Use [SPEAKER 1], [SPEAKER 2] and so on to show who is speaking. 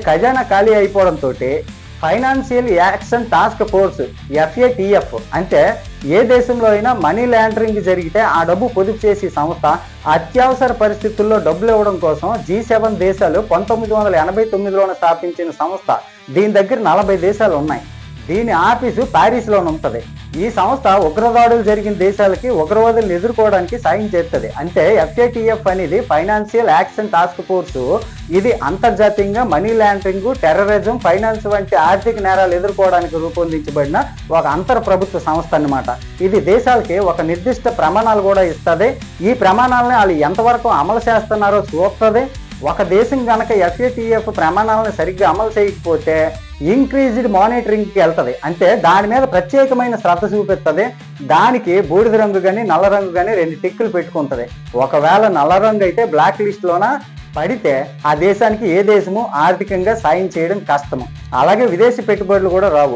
[SPEAKER 1] ఖజానా ఖాళీ అయిపోవడంతో financial action task force FATF అంటే ఏ దేశంలో అయినా మనీ లాండరింగ్ జరిగితే ఆ డబ్బు పొదుపు చేసే సంస్థ అత్యవసర పరిస్థితుల్లో డబ్బులు ఇవ్వడం కోసం G7 దేశాలు 1989లోనే స్థాపించిన సంస్థ. దీని దగ్గర 40 దేశాలు ఉన్నాయి. దీని ఆఫీసు ప్యారిస్లోనే ఉంటుంది. ఈ సంస్థ ఉగ్రదాడులు జరిగిన దేశాలకి ఉగ్రవాదులను ఎదుర్కోవడానికి సాయం చేస్తుంది. అంటే FATF అనేది ఫైనాన్షియల్ యాక్షన్ టాస్క్ ఫోర్సు. ఇది అంతర్జాతీయంగా మనీ లాండరింగ్, టెర్రరిజం, ఫైనాన్స్ వంటి ఆర్థిక నేరాలు ఎదుర్కోవడానికి రూపొందించబడిన ఒక అంతర్ ప్రభుత్వ సంస్థ అన్నమాట. ఇది దేశాలకి ఒక నిర్దిష్ట ప్రమాణాలు కూడా ఇస్తుంది. ఈ ప్రమాణాలను వాళ్ళు ఎంతవరకు అమలు చేస్తున్నారో చూస్తుంది. ఒక దేశం కనుక FATF ప్రమాణాలను సరిగ్గా అమలు చేయకపోతే ఇంక్రీజ్డ్ మానిటరింగ్కి వెళ్తుంది. అంటే దాని మీద ప్రత్యేకమైన శ్రద్ధ చూపిస్తుంది. దానికి బూడిద రంగు కానీ నల్ల రంగు కానీ 2 టిక్కులు పెట్టుకుంటుంది. ఒకవేళ నల్ల రంగు అయితే బ్లాక్ లిస్ట్లోన పడితే ఆ దేశానికి ఏ దేశము ఆర్థికంగా సాయం చేయడం కష్టము. అలాగే విదేశీ పెట్టుబడులు కూడా రావు.